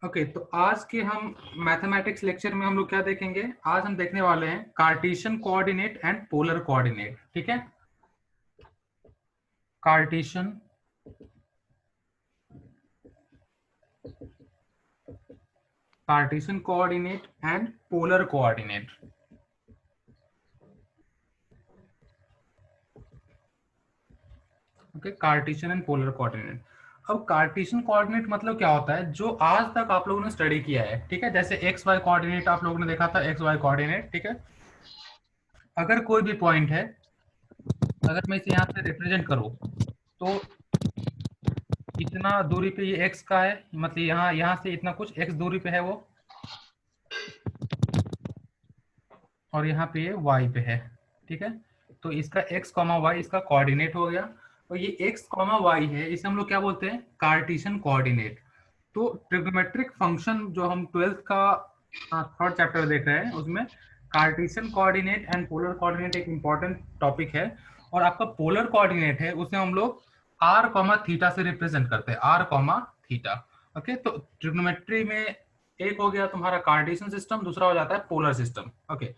Okay, तो आज के हम मैथमेटिक्स लेक्चर में हम लोग क्या देखेंगे। आज हम देखने वाले हैं Cartesian coordinate and polar coordinate. ठीक है, Cartesian Cartesian coordinate and polar coordinate. Okay, Cartesian and polar coordinate. अब कार्टेशियन कोऑर्डिनेट मतलब क्या होता है, जो आज तक आप लोगों ने स्टडी किया है। ठीक है, जैसे एक्स वाई कोऑर्डिनेट आप लोगों ने देखा था, एक्स वाई कोऑर्डिनेट। ठीक है, अगर कोई भी पॉइंट है, अगर मैं इसे यहाँ से रिप्रेजेंट करूँ तो इतना दूरी पे ये x का है, मतलब यहाँ से इतना कुछ x दूरी पे है वो, और यहाँ पे ये y पे है। ठीक है, तो इसका x कॉमा y इसका कोऑर्डिनेट हो गया, और ये x कॉमा y है, इसे हम लोग क्या बोलते हैं, कार्टेशियन कोऑर्डिनेट। तो ट्रिग्नोमेट्रिक फंक्शन जो हम 12th का थर्ड चैप्टर देख रहे हैं, उसमें Cartesian coordinate and polar coordinate एक इंपॉर्टेंट टॉपिक है। और आपका पोलर कोऑर्डिनेट है, उसे हम लोग आर कॉमा थीटा से रिप्रेजेंट करते हैं, आर कॉमा थीटा। ओके, तो ट्रिग्नोमेट्री में एक हो गया तुम्हारा कार्टेशियन सिस्टम, दूसरा हो जाता है polar system. Okay,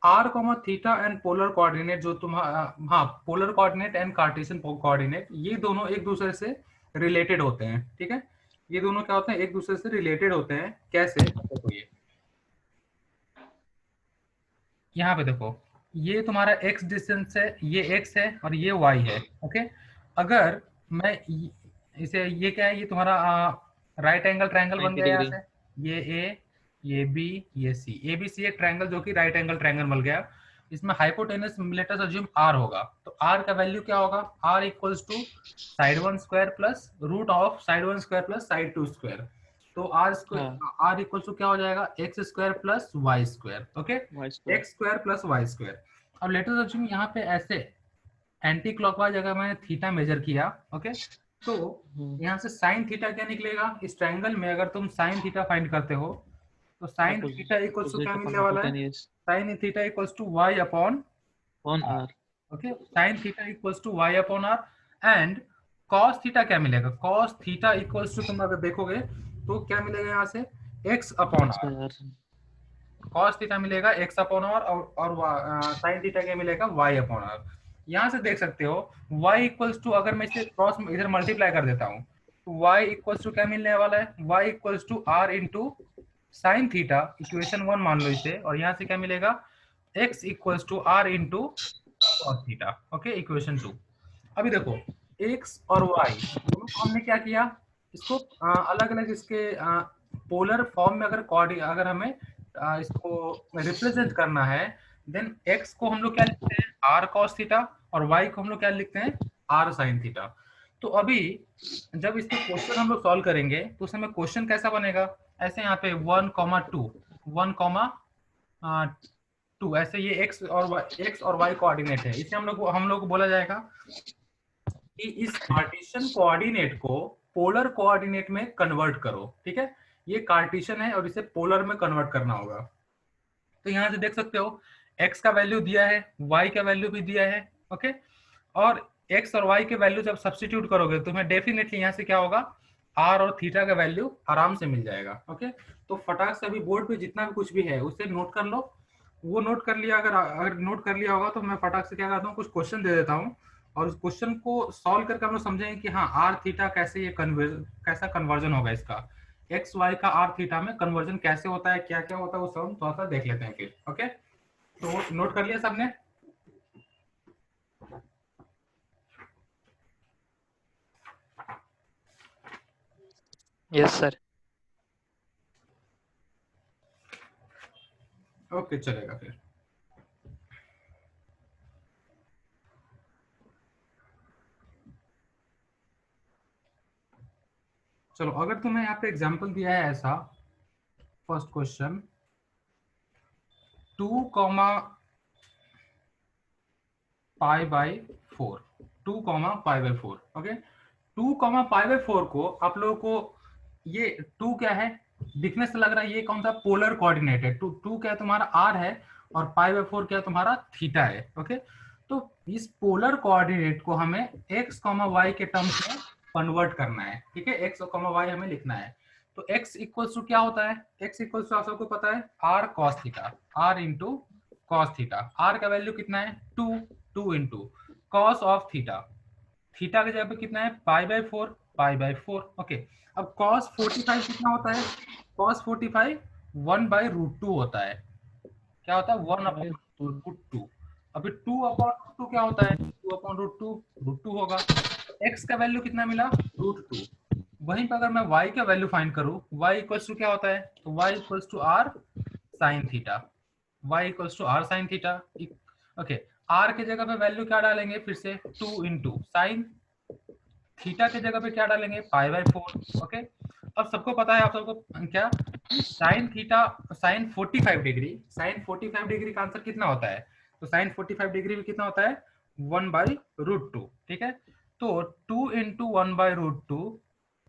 R comma theta and polar coordinate जो तुम्हारा, हाँ, polar coordinate and Cartesian coordinate, ये दोनों एक दूसरे से रिलेटेड होते हैं। ठीक है, ये दोनों क्या होते हैं, एक दूसरे से रिलेटेड होते हैं। कैसे, देखो ये यहाँ पे देखो, ये तुम्हारा x डिस्टेंस है, ये x है और ये y है। ओके, अगर मैं इसे, ये क्या है, ये तुम्हारा राइट एंगल ट्रायंगल बन 90 गया यहाँ डिग्री। से, ये a, ये b, ये c, ए बी सी एक ट्रायंगल जो कि राइट एंगल ट्रायंगल बन गया। इसमें hypotenuse let us assume r होगा, तो r का वैल्यू क्या होगा, r equals to side one square plus root of side one square plus side two square. तो आर स्क्वायर, हाँ, आर इक्वल टू क्या हो जाएगा, x square plus y square. Okay, y square. X square plus y square. अब let us assume यहाँ पे ऐसे anti clockwise अगर मैंने थीटा मेजर किया, ओके, तो यहाँ से साइन थीटा क्या निकलेगा, इस ट्रायंगल में अगर तुम साइन थीटा फाइंड करते हो तो साइन थीटा इक्वल्स टू क्या अपोजिट मिलने अपन वाला है, hypotenuse sine theta equals to y upon on r. R. Okay, sine theta equals to y upon r. And cos theta क्या मिलेगा, कॉस थीटा इक्वल्स टू, तुम अगर देखोगे तो क्या मिलेगा यहाँ से, x upon x r. By r. Cos theta मिलेगा एक्स अपॉन आर, और साइन थीटा क्या मिलेगा, वाई अपॉन आर। यहाँ से देख सकते हो y इक्वल्स टू, अगर मैं इसे क्रॉस इधर मल्टीप्लाई कर देता हूँ तो y इक्वल्स टू क्या मिलने वाला है, y equals to r into sine theta, equation 1 मान लो इसे, और यहाँ से क्या मिलेगा, x equals to r into cos theta. Okay, equation 2। अभी देखो x और y दोनों को हमने क्या किया, इसको अलग अलग इसके पोलर फॉर्म में, अगर हमें इसको रिप्रेजेंट करना है, देन x को हम लोग क्या लिखते हैं, r cos थीटा, और y को हम लोग क्या लिखते हैं, r sin थीटा। तो अभी जब इसके क्वेश्चन हम लोग सॉल्व करेंगे तो उस समय क्वेश्चन कैसा बनेगा, ऐसे यहाँ पे 1,2, 1,2, ऐसे ये x और y कोऑर्डिनेट है, इसे हम लोग को बोला जाएगा कि इस कार्टेशियन कोऑर्डिनेट को पोलर कोऑर्डिनेट में कन्वर्ट करो। ठीक है, ये कार्टेशियन है और इसे पोलर में कन्वर्ट करना होगा। तो यहाँ से देख सकते हो x का वैल्यू दिया है, y का वैल्यू भी दिया है। ओके, और x और y के वैल्यू जब सब्स्टिट्यूट करोगे तो तुम्हें डेफिनेटली यहाँ से क्या होगा, r और थीटा का वैल्यू आराम से मिल जाएगा। ओके, तो फटाक से अभी बोर्ड पे जितना भी कुछ भी है उसे नोट कर लो। वो नोट कर लिया, अगर नोट कर लिया होगा तो मैं फटाक से क्या करता हूँ, कुछ क्वेश्चन दे देता हूँ, और उस क्वेश्चन को सॉल्व करके हम लोग समझेंगे कि हाँ आर थीटा कैसे, ये कैसा कन्वर्जन होगा इसका, एक्स वाई का आर थीटा में कन्वर्जन कैसे होता है, क्या क्या होता है, वो सब हम थोड़ा सा देख लेते हैं फिर। ओके, तो नोट कर लिया सबने। Yes sir. ओके, चलेगा फिर। चलो, अगर तुम्हें यहाँ पे एग्जांपल दिया है ऐसा, first question, 2 comma pi by 4, 2 comma pi by 4। Okay, 2 comma pi by 4 को आप लोगों को, ये 2 क्या है, दिखने से लग रहा है ये कौन सा पोलर कोऑर्डिनेट है, 2 क्या है तुम्हारा r है, और पाई बाई 4 क्या है तुम्हारा थीटा है। ओके, तो इस पोलर कोऑर्डिनेट को हमें x कॉमा y के टर्म्स में कन्वर्ट करना है। ठीक है, x कॉमा y हमें लिखना है। तो x इक्वल्स टू क्या होता है, x इक्वल्स टू आप सबको पता है r cos theta, r into cos theta. r का वैल्यू कितना है 2, 2 into cos of theta, theta की जगह पे कितना है pi by 4, pi by 4। Okay, अब cos 45 कितना होता है, cos 45 1 बाय रूट 2 होता है। क्या होता है 1 अपॉन रूट 2। अभी 2 अपॉन रूट 2 क्या होता है, 2 अपॉन रूट 2 होगा। x का वैल्यू कितना मिला रूट 2। वहीं पर अगर मैं y का वैल्यू फाइंड करूं, y इक्वल्स टू क्या होता है, तो y equals to r sine theta, y equals to r sine theta. Okay, r के जगह पे वैल्यू क्या डालेंगे, फिर से 2 इंटू साइन थीटा के जगह पे क्या डालेंगे पाई बाय 4। ओके, अब सबको पता है, आप सबको क्या sine theta, sine 45 degree, sine 45 degree का आंसर कितना होता है, तो साइन 45 डिग्री में कितना होता है 1 बाई रूट 2। ठीक है, तो 2 into 1 by root 2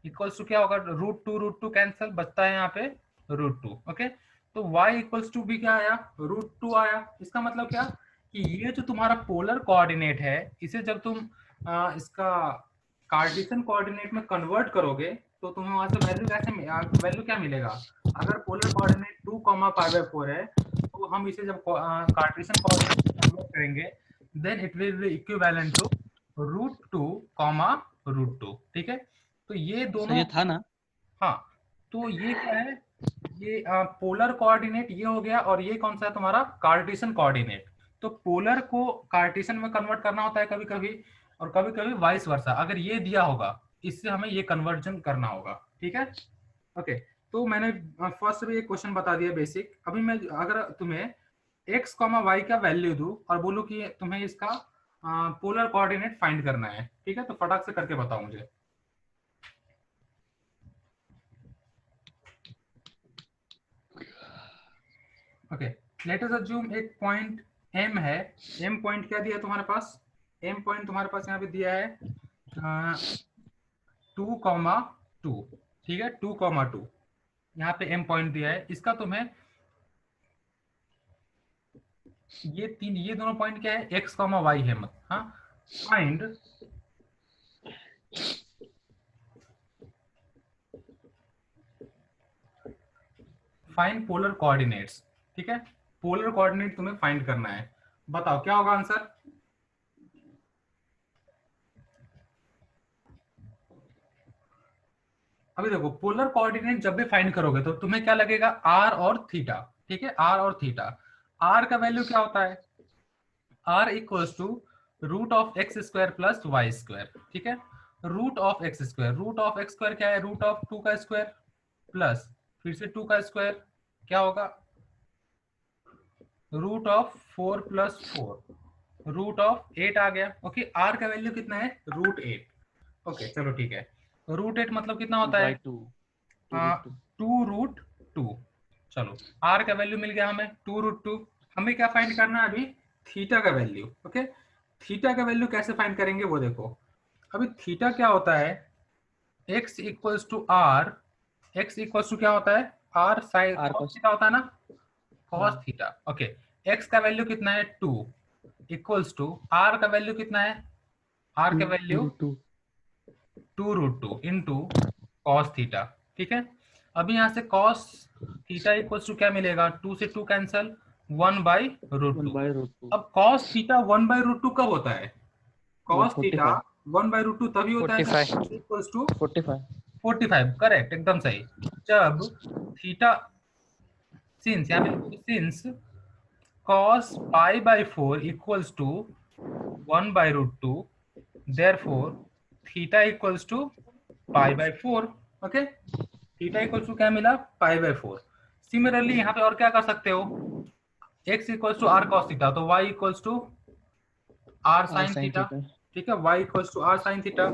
equals to क्या होगा, रूट टू कैंसिल, बचता है यहाँ पे रूट 2। ओके, तो y इक्वल्स टू भी क्या आया रूट 2 आया। इसका मतलब क्या कि ये जो तुम्हारा पोलर कोऑर्डिनेट है, इसे जब तुम इसका कार्टेशियन कोऑर्डिनेट में कन्वर्ट करोगे तो तुम्हें वहां से वैल्यू कैसे वैल्यू क्या मिलेगा। अगर पोलर कोऑर्डिनेट 2, पाई बाय 4 है, तो हम इसे जब कार्टेशियन कोऑर्डिनेट में कन्वर्ट करेंगे then it will be equivalent to root 2, root 2। ठीक है, तो ये सर दोनों, ये था ना। हाँ, तो ये क्या है, ये पोलर कोऑर्डिनेट ये हो गया, और ये कौन सा है तुम्हारा कार्टेशियन कोऑर्डिनेट। तो पोलर को कार्टेशियन में कन्वर्ट करना होता है कभी कभी, और कभी कभी वाइस वर्सा। अगर ये दिया होगा, इससे हमें ये कन्वर्जन करना होगा। ठीक है, ओके, तो मैंने फर्स्ट भी एक क्वेश्चन बता दिया बेसिक। अभी मैं अगर तुम्हें x कॉमा वाई का वैल्यू दूं और बोलूं कि तुम्हें इसका पोलर कोऑर्डिनेट फाइंड करना है, ठीक है, तो फटाक से करके बताओ मुझे। ओके, लेट अस अज्यूम एक पॉइंट m है। m पॉइंट क्या दिया तुम्हारे पास, m पॉइंट तुम्हारे पास यहाँ पे दिया है 2,2। ठीक है, 2,2 यहाँ पे m पॉइंट दिया है। इसका तुम्हें ये दोनों पॉइंट क्या है x, y है, मत हाँ, फाइंड पोलर कोऑर्डिनेट्स। ठीक है, पोलर कोऑर्डिनेट तुम्हें फाइंड करना है। बताओ क्या होगा आंसर। अभी देखो, पोलर कोऑर्डिनेट जब भी फाइंड करोगे तो तुम्हें क्या लगेगा r और थीटा। ठीक है, r और थीटा। r का वैल्यू क्या होता है, r equals to root of x square plus y square. ठीक है, root of x square, root of x square क्या है रूट ऑफ 2 का स्क्वायर प्लस फिर से 2 का स्क्वायर क्या होगा root of 4 plus 4, root of 8 आ गया। ओके, r का वैल्यू कितना है रूट 8। ओके चलो ठीक है, रूट 8 मतलब कितना होता है बाई 2, 2 रूट 2। चलो, r का वैल्यू मिल गया हमें 2 रूट 2। हमें क्या फाइंड करना है अभी, थीटा का वैल्यू। ओके, थीटा का वैल्यू कैसे फाइंड करेंगे वो देखो। अभी थीटा क्या होता है, x equals to r, x equals to क्या होता है r sine r cos cos. Theta होता है ना, cos हाँ थीटा। ओके, x का वैल्यू कितना है 2 इक्वल्स टू r का वैल्यू कितना है, r 2 का value root 2। 2 root 2 into cos theta. ठीक है, अभी यहाँ से कॉस थीटा इक्वल्स टू क्या मिलेगा, 2 से 2 cancel, 1 by root 1 two. By root 2। अब कॉस थीटा 1 बाई रूट 2 कब होता है, वो कॉस थीटा 45। 1 बाई रूट 2 तभी होता है जब 45। Equals to 45। 45। करेक्ट, एकदम सही। जब थीटा, सिंस यहाँ पे लिखोगे since cos pi by 4 equals to 1 by root 2, therefore theta equals to pi by 4। Okay, theta equals to क्या मिला पाई बाय 4। सिमिलरली यहाँ पे और क्या कर सकते हो, x equals to r cos theta, तो y equals to r r sine sine theta. Theta. ठीक है, y equals to r sine theta.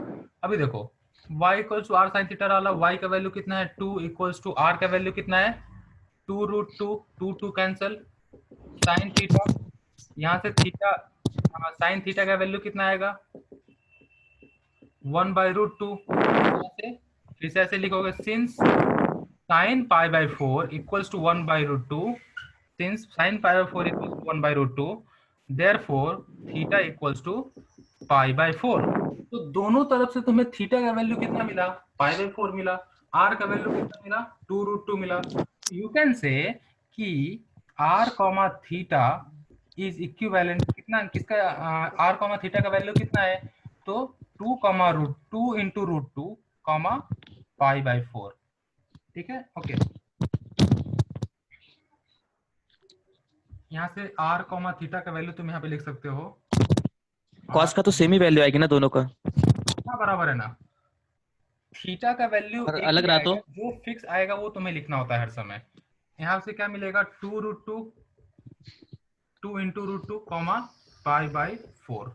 अभी देखो, y equals to r sine theta डाला, y का वैल्यू कितना है 2 इक्वल्स टू r का वैल्यू कितना है 2 रूट 2, 2 कैंसल, साइन थीटा, यहाँ से थीटा साइन थीटा का वैल्यू कितना आएगा 1 बाई रूट 2। यहाँ से फिर से ऐसे लिखोगे since sine pi by 4 equals to 1 by root 2, since sine pi by 4 equals to 1 by root 2, therefore theta equals to pi by 4। तो दोनों तरफ से तुम्हें थीटा का वैल्यू कितना मिला पाई बाई 4 मिला। आर का वैल्यू कितना मिला, 2√2 मिला। यू कैन से कि R comma theta is equivalent कितना, किसका, आर कॉमा थीटा का वैल्यू कितना है, तो 2 इंटू √2 कॉमा π/4। ठीक है, ओके। यहाँ से आर कॉमा थीटा का वैल्यू तुम यहाँ पे लिख सकते हो, कॉस का तो सेम ही वैल्यू आएगी ना दोनों का, हाँ बराबर है ना। थीटा का वैल्यू और एक अलग ही रहा आएगा, तो जो फिक्स आएगा वो तुम्हें लिखना होता है हर समय। यहाँ से क्या मिलेगा, 2 इंटू √2 कॉमा π/4।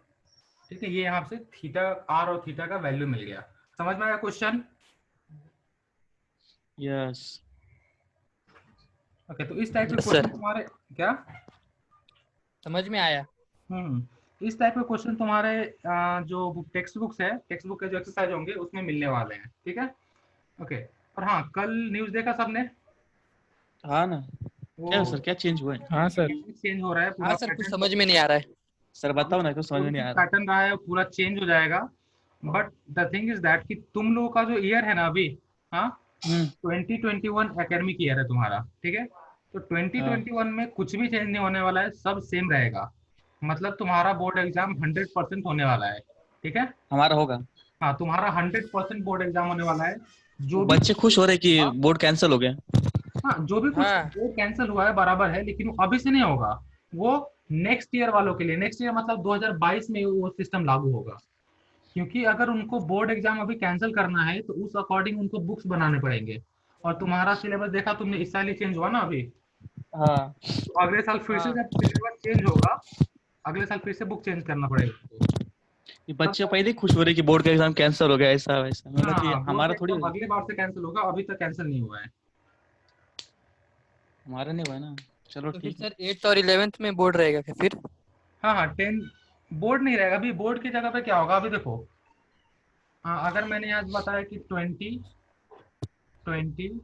ठीक है, ये यहाँ से थीटा, आर और थीटा का वैल्यू मिल गया। समझ में आया क्वेश्चन? यस ओके, तो इस टाइप के सर। क्वेश्चन तुम्हारे क्या, समझ में आया। इस टाइप के क्वेश्चन तुम्हारे जो टेक्स्ट बुक्स है, टेक्स्ट बुक के जो एक्सरसाइज होंगे उसमें मिलने वाले हैं। ठीक है, ओके। और हाँ, कल न्यूज देखा सबने, हाँ ना, वो क्या सर क्या चेंज हुआ है? हाँ सर। चेंज हो रहा है पूरा हाँ सर, कुछ पैटर्न, समझ में नहीं आ रहा है। सर बताओ ना, कुछ समझ में नहीं आ रहा। पैटर्न रहा है पूरा चेंज हो जाएगा। But the thing is that कि तुम लोगों का जो ईयर है ना अभी, हाँ 2021 एकेडमिक ईयर है तुम्हारा, ठीक है। तो 2021 में कुछ भी चेंज नहीं होने वाला है, सब सेम रहेगा। मतलब तुम्हारा बोर्ड एग्जाम 100% होने वाला है, ठीक है। हमारा होगा। हाँ, तुम्हारा 100% बोर्ड एग्जाम होने वाला है। जो भी बच्चे खुश हो रहे कि हाँ, बोर्ड कैंसिल हो गया। हाँ, जो भी कुछ हाँ वो कैंसिल हुआ है बराबर है, लेकिन वो अभी से नहीं होगा। वो नेक्स्ट ईयर वालों के लिए, नेक्स्ट ईयर मतलब 2022 में वो सिस्टम लागू होगा। क्योंकि अगर उनको बोर्ड एग्जाम अभी कैंसिल करना है तो उस अकॉर्डिंग उनको बुक्स बनाने पड़ेंगे। और तुम्हारा सिलेबस देखा तुमने, इस साल ही चेंज हुआ ना अभी, हाँ तो अगले साल फिर से हाँ। जब सिलेबस चेंज होगा, अगले साल फिर से बुक चेंज करना पड़ेगा उनको। ये बच्चे पहले ही खुश हो रहे कि बोर्ड का एग्जाम कैंसिल हो गया, ऐसा वैसा, मतलब कि हाँ, बोर्ड हमारा थोड़ी एग्जाम अगले बार से कैंसिल होगा, अभी तक कैंसिल नहीं हुआ है। हमारा नहीं हुआ ना। चलो तो फिर ठीक है। सर 8th और 11th में बोर्ड रहेगा क्या फिर? हाँ हाँ, 10 बोर्ड नहीं रहेगा। अभी बोर्ड की जगह पे क्या होगा, अभी देखो, अगर मैंने आज बताया कि 2021,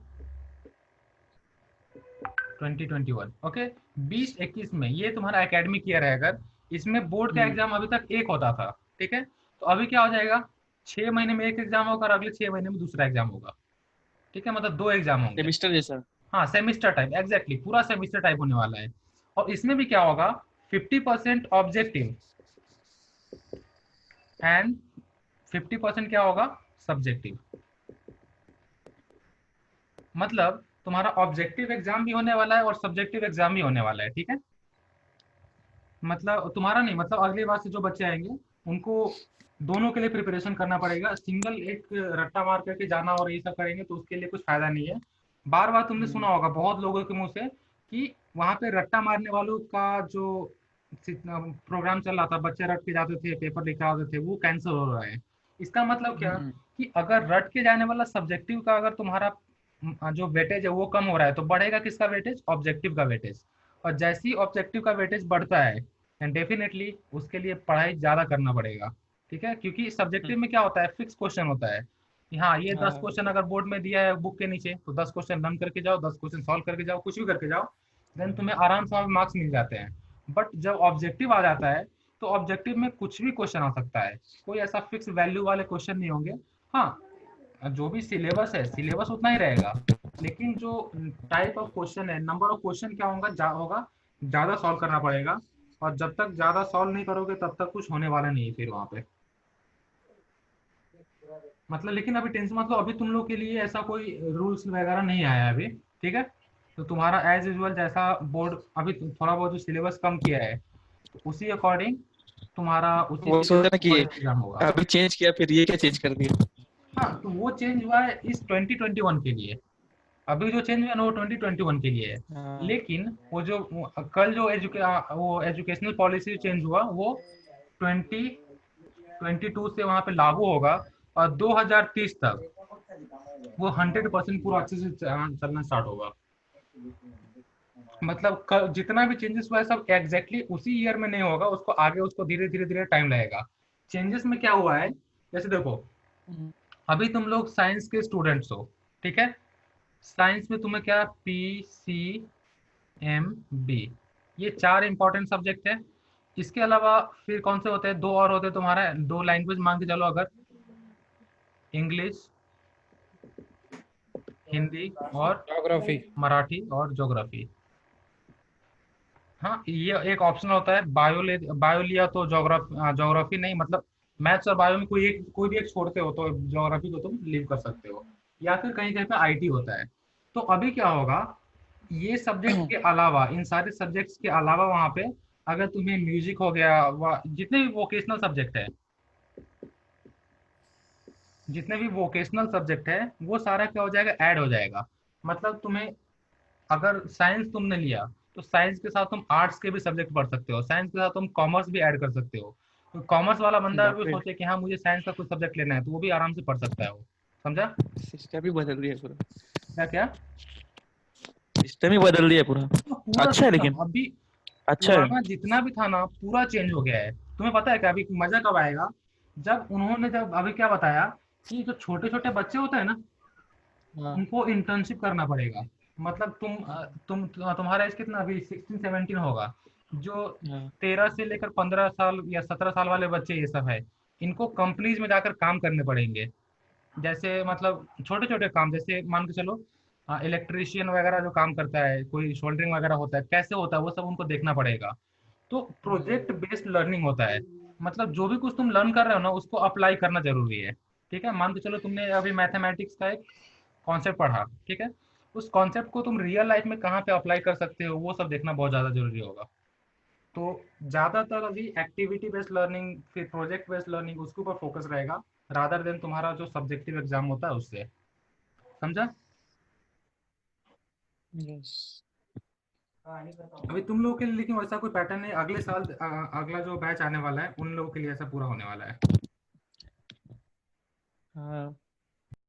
ओके, 2021 में ये तुम्हारा एकेडमिक ईयर है। अगर इसमें बोर्ड का एग्जाम अभी तक एक होता था, ठीक है, तो अभी क्या हो जाएगा, 6 महीने में एक एग्जाम होगा और अगले 6 महीने में दूसरा एग्जाम होगा। ठीक है, मतलब 2 एग्जाम होंगे। सेमिस्टर जैसा। हाँ, सेमिस्टर टाइप, एग्जैक्टली पूरा सेमिस्टर टाइप होने वाला है। और इसमें भी क्या होगा, 50% ऑब्जेक्टिव एंड 50% क्या होगा, सब्जेक्टिव। मतलब तुम्हारा ऑब्जेक्टिव एग्जाम भी होने वाला है और सब्जेक्टिव एग्जाम भी होने वाला है, ठीक है। मतलब तुम्हारा नहीं, मतलब अगली बार से जो बच्चे आएंगे उनको दोनों के लिए प्रिपरेशन करना पड़ेगा। सिंगल एक रट्टा मार करके जाना और ये सब करेंगे तो उसके लिए कुछ फायदा नहीं है। बार बार तुमने सुना होगा बहुत लोगों के मुंह से कि वहां पे रट्टा मारने वालों का जो प्रोग्राम चल रहा था, बच्चे रट के जाते थे, पेपर लिखा होते थे, वो कैंसिल हो रहा है। इसका मतलब क्या, कि अगर रट के जाने वाला सब्जेक्टिव का अगर तुम्हारा जो वेटेज है वो कम हो रहा है, तो बढ़ेगा किसका वेटेज, ऑब्जेक्टिव का वेटेज। और जैसे ही ऑब्जेक्टिव का वेटेज बढ़ता है, एंड डेफिनेटली उसके लिए पढ़ाई ज्यादा करना पड़ेगा। ठीक है, क्योंकि सब्जेक्टिव में क्या होता है, फिक्स क्वेश्चन होता है कि हाँ ये 10 क्वेश्चन अगर बोर्ड में दिया है बुक के नीचे, तो 10 क्वेश्चन रन करके जाओ, 10 क्वेश्चन सॉल्व करके जाओ, कुछ भी करके जाओ, देन तुम्हें आराम से मार्क्स मिल जाते हैं। बट जब ऑब्जेक्टिव आ जाता है, तो ऑब्जेक्टिव में कुछ भी क्वेश्चन आ सकता है, कोई ऐसा फिक्स वैल्यू वाले क्वेश्चन नहीं होंगे। हाँ, जो भी सिलेबस है, सिलेबस उतना ही रहेगा, लेकिन जो टाइप ऑफ क्वेश्चन है, नंबर ऑफ क्वेश्चन क्या होगा, ज्यादा सॉल्व करना पड़ेगा। और जब तक ज्यादा सॉल्व नहीं करोगे तब तक कुछ होने वाला नहीं है फिर वहां पे। मतलब लेकिन अभी टेंशन मतलब अभी तुम लोग के लिए ऐसा कोई रूल्स वगैरह नहीं आया है अभी, ठीक है। तो तुम्हारा एज यूजुअल जैसा बोर्ड अभी थोड़ा बहुत जो सिलेबस कम किया है, तो उसी अकॉर्डिंग तुम्हारा उसी वो सोच रहे ना कि एग्जाम होगा। अभी चेंज किया फिर ये क्या चेंज कर दिया। हाँ, तो वो चेंज हुआ है इस 2021 के लिए। अभी जो चेंज हुआ ना वो 2021 के लिए है। हाँ। लेकिन कल जो वो एजुकेशनल पॉलिसी चेंज हुआ, वो 2022 से वहां पे लागू होगा। और 2030 तक वो 100% पूरा अच्छे से चलना स्टार्ट होगा। मतलब जितना भी चेंजेस हुआ है सब एग्जैक्टली उसी ईयर में नहीं होगा, उसको आगे उसको धीरे धीरे धीरे टाइम लगेगा। चेंजेस में क्या हुआ है, जैसे देखो, अभी तुम लोग साइंस के स्टूडेंट्स हो, ठीक है। साइंस में तुम्हें क्या, PCMB, ये 4 इंपॉर्टेंट सब्जेक्ट है। इसके अलावा फिर कौन से होते हैं, 2 और होते हैं तुम्हारा, 2 लैंग्वेज मान के चलो, अगर इंग्लिश हिंदी और ज्योग्राफी। मराठी और ज्योग्राफी। हाँ, ये एक ऑप्शन होता है, बायो लिया तो ज्योग्राफी नहीं, मतलब मैथ्स और बायो में कोई भी एक छोड़ते हो तो ज्योग्राफी को तुम लीव कर सकते हो, या फिर कहीं कहीं पे आईटी होता है। तो अभी क्या होगा, ये सब्जेक्ट के अलावा, इन सारे सब्जेक्ट्स के अलावा वहाँ पे अगर तुम्हें म्यूजिक हो गया, जितने भी वोकेशनल सब्जेक्ट है, जितने भी वोकेशनल सब्जेक्ट है, वो सारा क्या हो जाएगा, ऐड हो जाएगा। मतलब तुम्हें अगर साइंस तुमने लिया तो साइंस के साथ तुम आर्ट्स के भी सब्जेक्ट पढ़ सकते हो, साइंस के साथ तुम कॉमर्स भी ऐड कर सकते हो। तो कॉमर्स वाला बंदा बाप भी रे, सोचे कि हाँ मुझे साइंस का कुछ सब्जेक्ट लेना है, तो वो भी आराम से पढ़ सकता है वो। समझा सिस्टम ही बदल दिया पूरा, क्या क्या? सिस्टम ही बदल दिया पूरा। तो पूरा अच्छा है सिस्टम लेकिन, अभी अच्छा है। पुराना जितना भी था ना, पूरा चेंज हो गया है। तुम्हें पता है कि अभी मजा कब आएगा, जब अभी क्या बताया कि जो छोटे छोटे बच्चे होते हैं ना, हाँ उनको इंटर्नशिप करना पड़ेगा। मतलब तुम्हारा एज कितना, अभी 16-17 होगा, जो हाँ 13 से लेकर 15 साल या 17 साल वाले बच्चे ये सब है, इनको कंपनीज में जाकर काम करने पड़ेंगे। जैसे मतलब छोटे छोटे काम, जैसे मान के चलो इलेक्ट्रिशियन वगैरह जो काम करता है, कोई सोल्डरिंग वगैरह होता है, कैसे होता है वो सब उनको देखना पड़ेगा। तो प्रोजेक्ट बेस्ड लर्निंग होता है, मतलब जो भी कुछ तुम लर्न कर रहे हो ना, उसको अप्लाई करना जरूरी है। ठीक है, मान के चलो तुमने अभी मैथमेटिक्स का एक कॉन्सेप्ट पढ़ा, ठीक है, उस कॉन्सेप्ट को तुम रियल लाइफ में कहाँ पे अप्लाई कर सकते हो, वो सब देखना बहुत ज़्यादा जरूरी होगा। तो ज़्यादातर अभी एक्टिविटी बेस्ड लर्निंग, फिर प्रोजेक्ट बेस्ड लर्निंग, उसके ऊपर फोकस रहेगा, रादर देन तुम्हारा जो सब्जेक्टिव एग्जाम होता है उससे। समझा? यस। अभी तुम लोगों के लिए लेकिन वैसा कोई पैटर्न नहीं, अगले साल अगला जो बैच आने वाला है उन लोगों के लिए ऐसा पूरा होने वाला है। हाँ